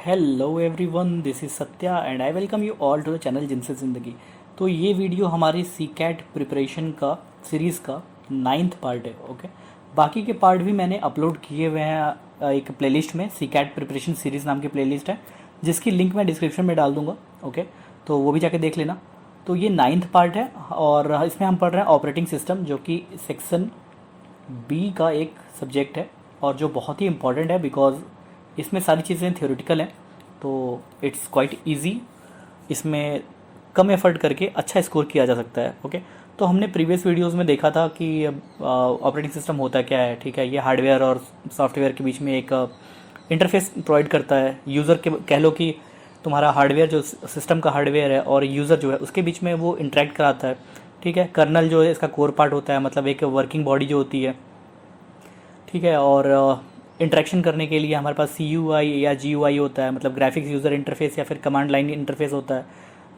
Hello everyone, this is Satya and I welcome you all to the channel जिनसे ज़िंदगी। तो ये वीडियो हमारी सी कैट प्रिपरेशन का सीरीज़ का 9th पार्ट है। ओके, बाकी के पार्ट भी मैंने अपलोड किए हुए हैं एक प्लेलिस्ट में। सी कैट प्रिपरेशन सीरीज़ नाम की प्लेलिस्ट है जिसकी लिंक मैं डिस्क्रिप्शन में डाल दूँगा। ओके, तो वो भी जाके देख लेना। तो ये 9th पार्ट है और इसमें हम पढ़ रहे हैं ऑपरेटिंग सिस्टम, जो कि सेक्शन बी का एक सब्जेक्ट है और जो बहुत ही इंपॉर्टेंट है बिकॉज इसमें सारी चीज़ें थ्योरेटिकल हैं। तो इट्स क्वाइट इजी, इसमें कम एफर्ट करके अच्छा स्कोर किया जा सकता है। ओके, तो हमने प्रीवियस वीडियोस में देखा था कि ऑपरेटिंग सिस्टम होता क्या है। ठीक है, ये हार्डवेयर और सॉफ्टवेयर के बीच में एक इंटरफेस प्रोवाइड करता है। यूज़र के कह लो कि तुम्हारा हार्डवेयर जो सिस्टम का हार्डवेयर है और यूज़र जो है उसके बीच में वो इंटरेक्ट कराता है। ठीक है, कर्नल जो है इसका कोर पार्ट होता है, मतलब एक वर्किंग बॉडी जो होती है। ठीक है, और इंटरेक्शन करने के लिए हमारे पास CUI या GUI होता है, मतलब ग्राफिक्स यूज़र इंटरफेस या फिर कमांड लाइन इंटरफेस होता है।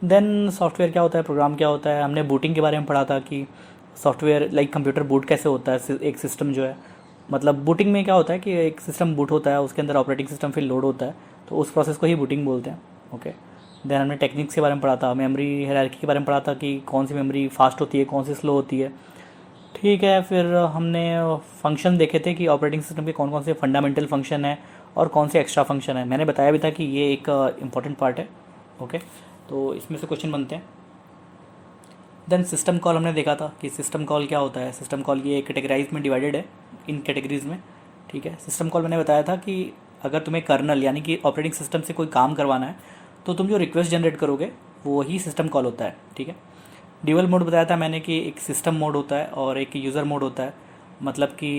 देन सॉफ्टवेयर क्या होता है, प्रोग्राम क्या होता है। हमने बूटिंग के बारे में पढ़ा था कि सॉफ्टवेयर लाइक कंप्यूटर बूट कैसे होता है। एक सिस्टम जो है, मतलब बूटिंग में क्या होता है कि एक सिस्टम बूट होता है, उसके अंदर ऑपरेटिंग सिस्टम फिर लोड होता है, तो उस प्रोसेस को ही बूटिंग बोलते हैं। ओके, देन हमने टेक्निक्स के बारे में पढ़ा था, मेमोरी हायरार्की के बारे में पढ़ा था कि कौन सी मेमोरी फास्ट होती है, कौन सी स्लो होती है। ठीक है, फिर हमने फंक्शन देखे थे कि ऑपरेटिंग सिस्टम के कौन कौन से फंडामेंटल फंक्शन है और कौन से एक्स्ट्रा फंक्शन है। मैंने बताया भी था कि ये एक इम्पॉर्टेंट पार्ट है। ओके, तो इसमें से क्वेश्चन बनते हैं। देन सिस्टम कॉल हमने देखा था कि सिस्टम कॉल क्या होता है। सिस्टम कॉल ये कैटेगराइज में डिवाइडेड है, इन कैटेगरीज में। ठीक है, सिस्टम कॉल मैंने बताया था कि अगर तुम्हें कर्नल यानी कि ऑपरेटिंग सिस्टम से कोई काम करवाना है तो तुम जो रिक्वेस्ट जनरेट करोगे वो ही सिस्टम कॉल होता है। ठीक है, ड्यूअल मोड बताया था मैंने कि एक सिस्टम मोड होता है और एक यूज़र मोड होता है। मतलब कि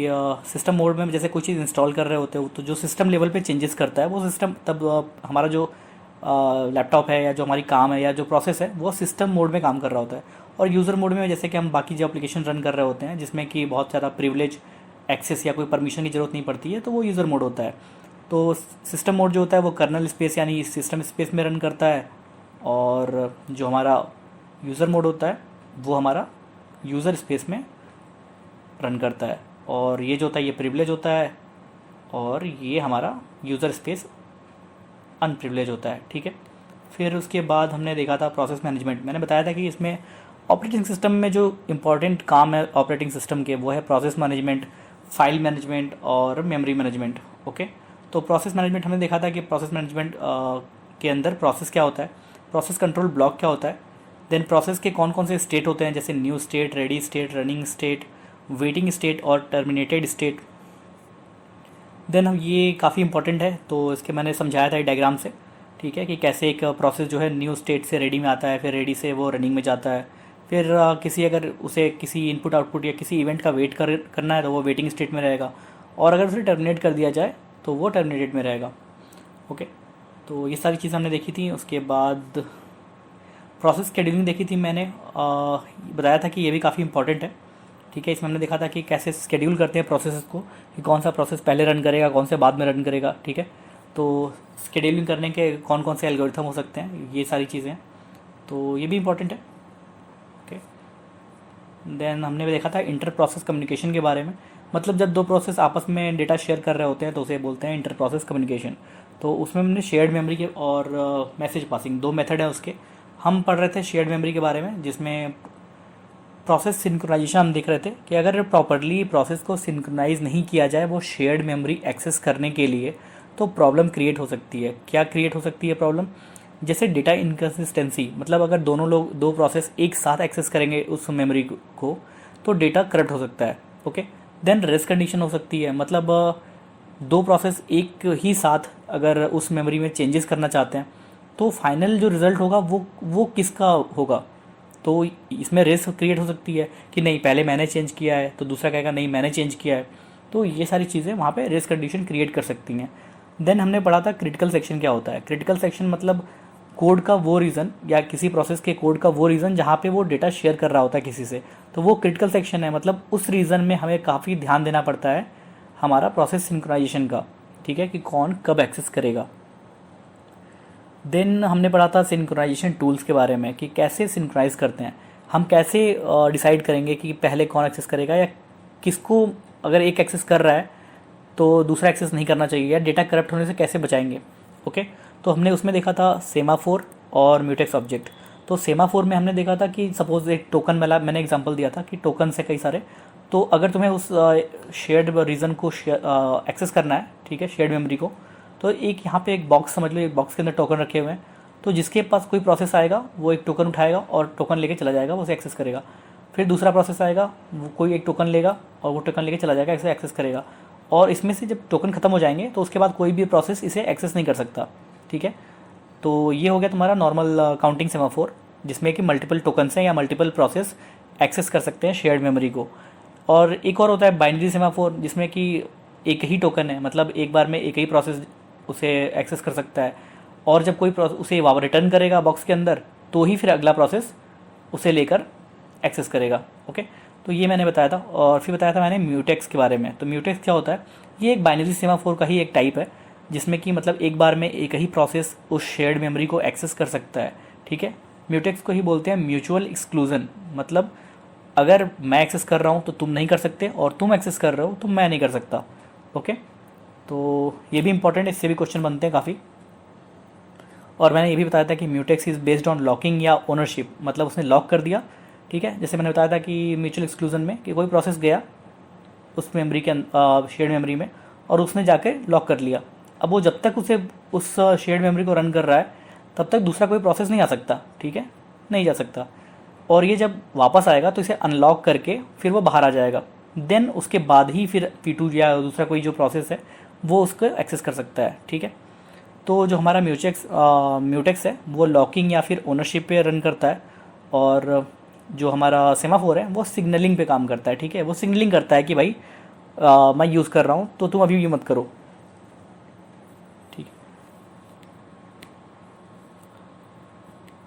सिस्टम मोड में जैसे कोई चीज़ इंस्टॉल कर रहे होते हो तो जो सिस्टम लेवल पे चेंजेस करता है वो सिस्टम, तब हमारा जो लैपटॉप है या जो हमारी काम है या जो प्रोसेस है वो सिस्टम मोड में काम कर रहा होता है। और यूज़र मोड में जैसे कि हम बाकी जो एप्लीकेशन रन कर रहे होते हैं जिसमें कि बहुत ज़्यादा प्रिविलेज एक्सेस या कोई परमिशन की ज़रूरत नहीं पड़ती है, तो वो यूज़र मोड होता है। तो सिस्टम मोड जो होता है वो कर्नल स्पेस यानी सिस्टम स्पेस में रन करता है, और जो हमारा यूज़र मोड होता है वो हमारा यूज़र स्पेस में रन करता है। और ये जो होता है ये प्रिविलेज होता है और ये हमारा यूज़र स्पेस अनप्रिविलेज होता है। ठीक है, फिर उसके बाद हमने देखा था प्रोसेस मैनेजमेंट। मैंने बताया था कि इसमें ऑपरेटिंग सिस्टम में जो इम्पॉर्टेंट काम है ऑपरेटिंग सिस्टम के वो है प्रोसेस मैनेजमेंट, फाइल मैनेजमेंट और मेमोरी मैनेजमेंट। ओके, तो प्रोसेस मैनेजमेंट हमने देखा था कि प्रोसेस मैनेजमेंट के अंदर प्रोसेस क्या होता है, प्रोसेस कंट्रोल ब्लॉक क्या होता है, देन प्रोसेस के कौन कौन से स्टेट होते हैं जैसे new state, ready state, running state, waiting state और टर्मिनेटेड स्टेट। देन हम ये काफ़ी इंपॉर्टेंट है, तो इसके मैंने समझाया था डायग्राम से। ठीक है, कि कैसे एक प्रोसेस जो है न्यू स्टेट से रेडी में आता है, फिर रेडी से वो रनिंग में जाता है, फिर किसी अगर उसे किसी इनपुट आउटपुट या किसी इवेंट का वेट करना है तो वो वेटिंग स्टेट में रहेगा, और अगर उसे टर्मिनेट कर दिया जाए तो वो टर्मिनेटेड में रहेगा। ओके, तो ये सारी चीज़ें हमने देखी थी। उसके बाद प्रोसेस शेड्यूलिंग देखी थी मैंने, बताया था कि ये भी काफ़ी इंपॉर्टेंट है। ठीक है, इसमें हमने देखा था कि कैसे शेड्यूल करते हैं प्रोसेस को, कि कौन सा प्रोसेस पहले रन करेगा, कौन से बाद में रन करेगा। ठीक है, तो शेड्यूलिंग करने के कौन कौन से एल्गोरिथम हो सकते हैं, ये सारी चीज़ें, तो ये भी इंपॉर्टेंट है। ओके, देन हमने भी देखा था इंटर प्रोसेस कम्युनिकेशन के बारे में। मतलब जब दो प्रोसेस आपस में डेटा शेयर कर रहे होते हैं तो उसे बोलते हैं इंटर प्रोसेस कम्युनिकेशन। तो उसमें हमने शेयर्ड मेमोरी के और मैसेज पासिंग दो मेथड है उसके। हम पढ़ रहे थे शेयर्ड मेमोरी के बारे में, जिसमें प्रोसेस सिंक्रोनाइजेशन हम देख रहे थे कि अगर प्रॉपरली प्रोसेस को सिंक्रोनाइज नहीं किया जाए वो शेयर्ड मेमोरी एक्सेस करने के लिए, तो प्रॉब्लम क्रिएट हो सकती है। क्या क्रिएट हो सकती है प्रॉब्लम, जैसे डेटा इनकन्सिस्टेंसी, मतलब अगर दोनों लोग दो प्रोसेस एक साथ एक्सेस करेंगे उस मेमोरी को तो डेटा करप्ट हो सकता है। ओके, देन रेस्ट कंडीशन हो सकती है, मतलब दो प्रोसेस एक ही साथ अगर उस मेमोरी में चेंजेस करना चाहते हैं तो फाइनल जो रिज़ल्ट होगा वो किसका होगा। तो इसमें रेस क्रिएट हो सकती है कि नहीं पहले मैंने चेंज किया है तो दूसरा कहेगा नहीं मैंने चेंज किया है। तो ये सारी चीज़ें वहाँ पे रेस कंडीशन क्रिएट कर सकती हैं। देन हमने पढ़ा था क्रिटिकल सेक्शन क्या होता है। क्रिटिकल सेक्शन मतलब कोड का वो रीज़न या किसी प्रोसेस के कोड का वो रीज़न जहाँ पे वो डेटा शेयर कर रहा होता है किसी से, तो वो क्रिटिकल सेक्शन है। मतलब उस रीज़न में हमें काफ़ी ध्यान देना पड़ता है हमारा प्रोसेस सिंक्रोनाइजेशन का। ठीक है, कि कौन कब एक्सेस करेगा। देन हमने पढ़ा था सिंक्रोनाइजेशन टूल्स के बारे में कि कैसे सिंक्रोनाइज करते हैं। हम कैसे डिसाइड करेंगे कि पहले कौन एक्सेस करेगा या किसको, अगर एक एक्सेस कर रहा है तो दूसरा एक्सेस नहीं करना चाहिए, या डेटा करप्ट होने से कैसे बचाएंगे। ओके, तो हमने उसमें देखा था सेमाफोर और म्यूटेक्स ऑब्जेक्ट। तो सेमाफोर में हमने देखा था कि सपोज एक टोकन वाला मैंने एग्जांपल दिया था कि टोकन से कई सारे, तो अगर तुम्हें उस शेयर्ड रीजन को एक्सेस करना है, ठीक है, शेयर्ड मेमोरी को, तो एक यहाँ पे एक बॉक्स समझ लो, एक बॉक्स के अंदर टोकन रखे हुए हैं। तो जिसके पास कोई प्रोसेस आएगा वो एक टोकन उठाएगा और टोकन लेके चला जाएगा, वो उसे एक्सेस करेगा। फिर दूसरा प्रोसेस आएगा, वो कोई एक टोकन लेगा और वो टोकन लेके चला जाएगा, इसे एक्सेस करेगा। और इसमें से जब टोकन खत्म हो जाएंगे तो उसके बाद कोई भी प्रोसेस इसे एक्सेस नहीं कर सकता, ठीक है। तो ये हो गया तुम्हारा नॉर्मल काउंटिंग सेमाफोर, जिसमें कि मल्टीपल टोकन्स हैं या मल्टीपल प्रोसेस एक्सेस कर सकते हैं शेयर्ड मेमोरी को। और एक और होता है बाइनरी सेमाफोर, जिसमें कि एक ही टोकन है, मतलब एक बार में एक ही प्रोसेस उसे एक्सेस कर सकता है, और जब कोई प्रोसेस उसे रिटर्न करेगा बॉक्स के अंदर तो ही फिर अगला प्रोसेस उसे लेकर एक्सेस करेगा। ओके, तो ये मैंने बताया था। और फिर बताया था मैंने म्यूटेक्स के बारे में। तो म्यूटेक्स क्या होता है, ये एक बाइनरी सेमाफोर का ही एक टाइप है, जिसमें कि मतलब एक बार में एक ही प्रोसेस उस शेयर्ड मेमोरी को एक्सेस कर सकता है, ठीक है। म्यूटेक्स को ही बोलते हैं म्यूचुअल एक्सक्लूजन, मतलब अगर मैं एक्सेस कर रहा हूँ तो तुम नहीं कर सकते, और तुम एक्सेस कर रहे हो तो मैं नहीं कर सकता। ओके, तो ये भी इंपॉर्टेंट है, इससे भी क्वेश्चन बनते हैं काफ़ी। और मैंने ये भी बताया था कि mutex is based on locking या ओनरशिप, मतलब उसने लॉक कर दिया, ठीक है। जैसे मैंने बताया था कि म्यूचुअल एक्सक्लूजन में कि कोई प्रोसेस गया उस मेमोरी के शेयर्ड मेमोरी में और उसने जाके लॉक कर लिया। अब वो जब तक उसे उस शेयर्ड मेमोरी को रन कर रहा है तब तक दूसरा कोई प्रोसेस नहीं आ सकता, ठीक है, नहीं जा सकता। और ये जब वापस आएगा तो इसे अनलॉक करके फिर वो बाहर आ जाएगा, देन उसके बाद ही फिर P2 या दूसरा कोई जो प्रोसेस है वो उसको एक्सेस कर सकता है, ठीक है। तो जो हमारा म्यूटेक्स है वो लॉकिंग या फिर ओनरशिप पे रन करता है, और जो हमारा सेमाफोर है वो सिग्नलिंग पे काम करता है, ठीक है। वो सिग्नलिंग करता है कि भाई मैं यूज़ कर रहा हूँ तो तुम अभी ये मत करो, ठीक है।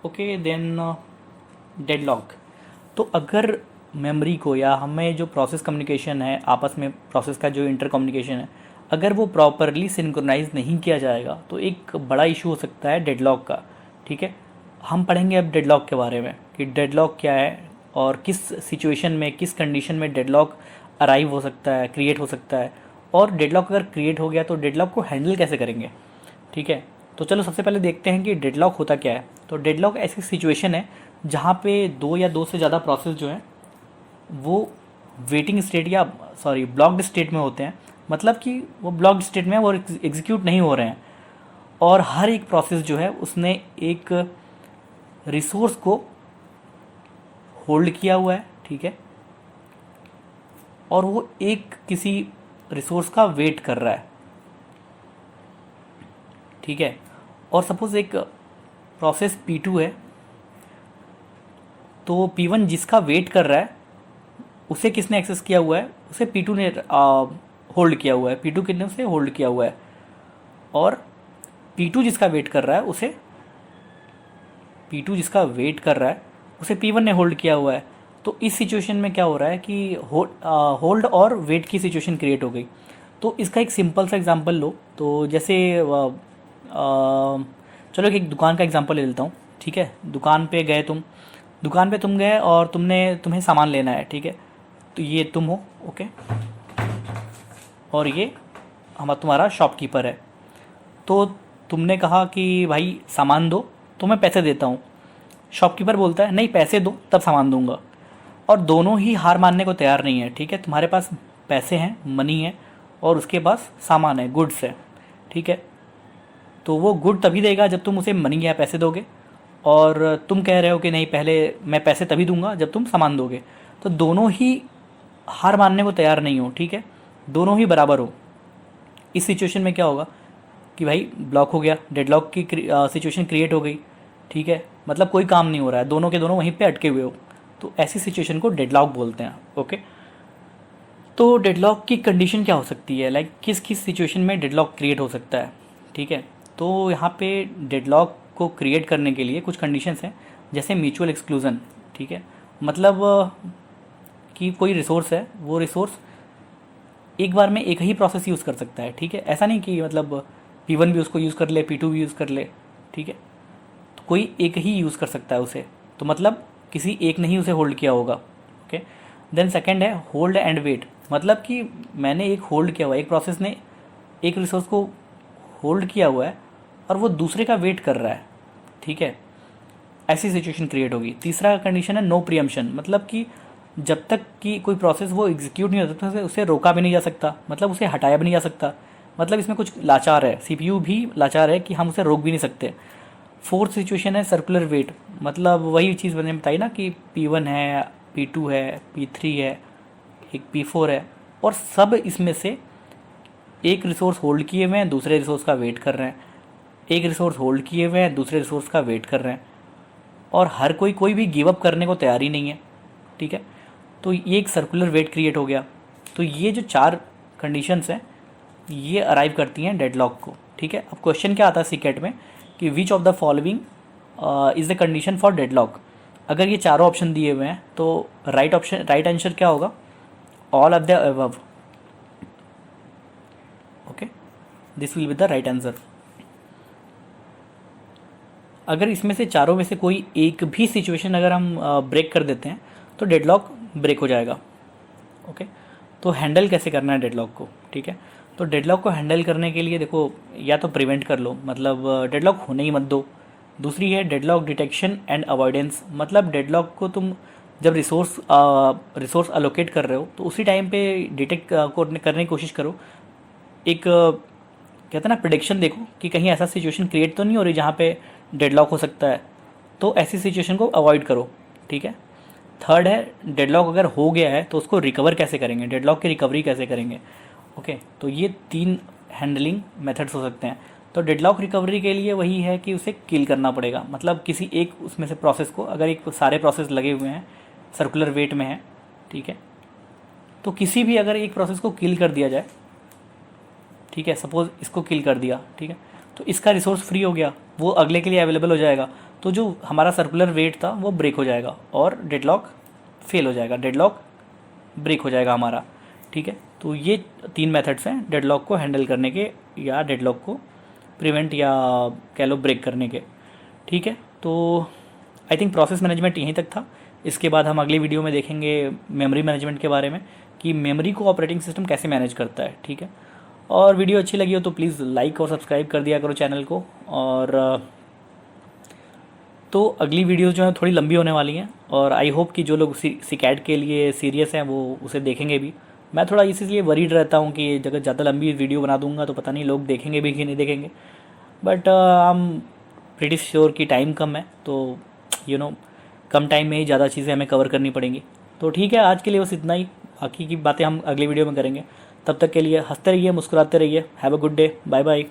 Okay, then deadlock. तो अगर मेमोरी को या हमें जो प्रोसेस कम्युनिकेशन है आपस में, प्रोसेस का जो इंटर कम्युनिकेशन है, अगर वो प्रॉपरली सिंक्रोनाइज नहीं किया जाएगा तो एक बड़ा इशू हो सकता है डेडलॉक का, ठीक है। हम पढ़ेंगे अब डेडलॉक के बारे में कि डेडलॉक क्या है और किस सिचुएशन में, किस कंडीशन में डेडलॉक अराइव हो सकता है, क्रिएट हो सकता है, और डेडलॉक अगर क्रिएट हो गया तो डेडलॉक को हैंडल कैसे करेंगे, ठीक है। तो चलो सबसे पहले देखते हैं कि डेडलॉक होता क्या है। तो डेडलॉक ऐसी सिचुएशन है जहाँ पे दो या दो से ज़्यादा प्रोसेस जो हैं वो वेटिंग स्टेट या ब्लॉक्ड स्टेट में होते हैं, मतलब कि वो ब्लॉक्ड स्टेट में वो एग्जीक्यूट नहीं हो रहे हैं, और हर एक प्रोसेस जो है उसने एक रिसोर्स को होल्ड किया हुआ है, ठीक है, और वो एक किसी रिसोर्स का वेट कर रहा है, ठीक है। और सपोज एक प्रोसेस P2 है, तो P1 जिसका वेट कर रहा है उसे किसने एक्सेस किया हुआ है, उसे P2 ने होल्ड किया हुआ है, P2 किसने उसे होल्ड किया हुआ है, और P2 जिसका वेट कर रहा है उसे P1 ने होल्ड किया हुआ है। तो इस सिचुएशन में क्या हो रहा है कि होल्ड और वेट की सिचुएशन क्रिएट हो गई। तो इसका एक सिंपल सा एग्जांपल लो, तो जैसे चलो एक दुकान का एग्जांपल ले लेता हूँ, ठीक है। दुकान पे तुम गए और तुम्हें सामान लेना है, ठीक है। तो ये तुम हो, ओके, और ये तुम्हारा शॉपकीपर है। तो तुमने कहा कि भाई सामान दो तो मैं पैसे देता हूँ। शॉपकीपर बोलता है नहीं, पैसे दो तब सामान दूंगा, और दोनों ही हार मानने को तैयार नहीं है, ठीक है। तुम्हारे पास पैसे हैं, मनी है, और उसके पास सामान है, गुड्स है, ठीक है। तो वो गुड तभी देगा जब तुम उसे मनी या पैसे दोगे, और तुम कह रहे हो कि नहीं, पहले मैं पैसे तभी दूंगा जब तुम सामान दोगे। तो दोनों ही हार मानने को तैयार नहीं हो, ठीक है, दोनों ही बराबर हो। इस सिचुएशन में क्या होगा कि भाई ब्लॉक हो गया, डेडलॉक की सिचुएशन क्रिएट हो गई, ठीक है। मतलब कोई काम नहीं हो रहा है, दोनों के दोनों वहीं पे अटके हुए हो। तो ऐसी सिचुएशन को डेडलॉक बोलते हैं, ओके। तो डेडलॉक की कंडीशन क्या हो सकती है, लाइक किस किस सिचुएशन में डेडलॉक क्रिएट हो सकता है, ठीक है। तो यहाँ पे डेडलॉक को क्रिएट करने के लिए कुछ कंडीशंस हैं, जैसे म्यूचुअल एक्सक्लूजन, ठीक है। मतलब कि कोई रिसोर्स है, वो रिसोर्स एक बार में एक ही प्रोसेस यूज़ कर सकता है, ठीक है। ऐसा नहीं कि मतलब P1 भी उसको यूज़ कर ले, P2 भी यूज़ कर ले, ठीक है। तो कोई एक ही यूज़ कर सकता है उसे, तो मतलब किसी एक ने ही उसे होल्ड किया होगा, ओके। देन सेकंड है होल्ड एंड वेट, मतलब कि मैंने एक होल्ड किया हुआ है, एक प्रोसेस ने एक रिसोर्स को होल्ड किया हुआ है और वो दूसरे का वेट कर रहा है, ठीक है, ऐसी सिचुएशन क्रिएट होगी। तीसरा कंडीशन है नो प्रीएम्पशन, मतलब कि जब तक कि कोई प्रोसेस वो एग्जीक्यूट नहीं होता तो उसे रोका भी नहीं जा सकता, मतलब उसे हटाया भी नहीं जा सकता, मतलब इसमें कुछ लाचार है, सीपीयू भी लाचार है कि हम उसे रोक भी नहीं सकते। फोर्थ सिचुएशन है सर्कुलर वेट, मतलब वही चीज़ मैंने बताई ना कि P1 है, P2 है, P3 है, एक P4 है, और सब इसमें से एक रिसोर्स होल्ड किए हुए हैं, दूसरे रिसोर्स का वेट कर रहे हैं, एक रिसोर्स होल्ड किए हुए हैं, दूसरे रिसोर्स का वेट कर रहे हैं, और हर कोई भी गिव अप करने को तैयार ही नहीं है, ठीक है। तो ये एक सर्कुलर वेट क्रिएट हो गया। तो ये जो 4 कंडीशंस हैं ये अराइव करती हैं डेडलॉक को, ठीक है। अब क्वेश्चन क्या आता है सीकेट में कि which of the following is the condition for deadlock. अगर ये चारों ऑप्शन दिए हुए हैं तो राइट आंसर क्या होगा, all of the above, okay, this will be the right answer. अगर इसमें से चारों में से कोई एक भी सिचुएशन अगर हम ब्रेक कर देते हैं तो डेडलॉक ब्रेक हो जाएगा, ओके। तो हैंडल कैसे करना है डेडलॉक को, ठीक है। तो डेडलॉक को हैंडल करने के लिए देखो, या तो प्रिवेंट कर लो, मतलब डेडलॉक होने ही मत दो। दूसरी है डेडलॉक डिटेक्शन एंड अवॉइडेंस, मतलब डेडलॉक को तुम जब रिसोर्स अलोकेट कर रहे हो तो उसी टाइम पे डिटेक्ट करने की कोशिश करो। एक कहते हैं ना प्रेडिक्शन, देखो कि कहीं ऐसा सिचुएशन क्रिएट तो नहीं हो रही जहाँ पे डेडलॉक हो सकता है, तो ऐसी सिचुएशन को अवॉइड करो, ठीक है। थर्ड है डेडलॉक अगर हो गया है तो उसको रिकवर कैसे करेंगे, डेडलॉक की रिकवरी कैसे करेंगे, ओके। तो ये 3 हैंडलिंग मेथड्स हो सकते हैं। तो डेडलॉक रिकवरी के लिए वही है कि उसे किल करना पड़ेगा, मतलब किसी एक उसमें से प्रोसेस को, अगर एक सारे प्रोसेस लगे हुए हैं सर्कुलर वेट में है, ठीक है, तो किसी भी अगर एक प्रोसेस को किल कर दिया जाए, ठीक है, सपोज इसको किल कर दिया, ठीक है, तो इसका रिसोर्स फ्री हो गया, वो अगले के लिए अवेलेबल हो जाएगा, तो जो हमारा सर्कुलर वेट था वो ब्रेक हो जाएगा और डेडलॉक फेल हो जाएगा, डेडलॉक ब्रेक हो जाएगा हमारा, ठीक है। तो ये 3 मेथड्स हैं डेडलॉक को हैंडल करने के या डेडलॉक को प्रिवेंट या कह लो ब्रेक करने के, ठीक है। तो आई थिंक प्रोसेस मैनेजमेंट यहीं तक था। इसके बाद हम अगली वीडियो में देखेंगे मेमोरी मैनेजमेंट के बारे में कि मेमोरी को ऑपरेटिंग सिस्टम कैसे मैनेज करता है, ठीक है। और वीडियो अच्छी लगी हो तो प्लीज़ लाइक और सब्सक्राइब कर दिया करो चैनल को। और तो अगली वीडियो जो है थोड़ी लंबी होने वाली हैं और आई होप कि जो लोग सीकैट के लिए सीरियस हैं वो उसे देखेंगे भी। मैं थोड़ा इसलिए वरीड रहता हूँ कि अगर ज़्यादा लंबी वीडियो बना दूंगा तो पता नहीं लोग देखेंगे भी कि नहीं देखेंगे, but I am pretty sure कि टाइम कम है, तो कम टाइम में ही ज़्यादा चीज़ें हमें कवर करनी पड़ेंगी। तो ठीक है, आज के लिए बस इतना ही, बाकी की बातें हम अगली वीडियो में करेंगे। तब तक के लिए हंसते रहिए, मुस्कुराते रहिए। Have a good day, bye bye.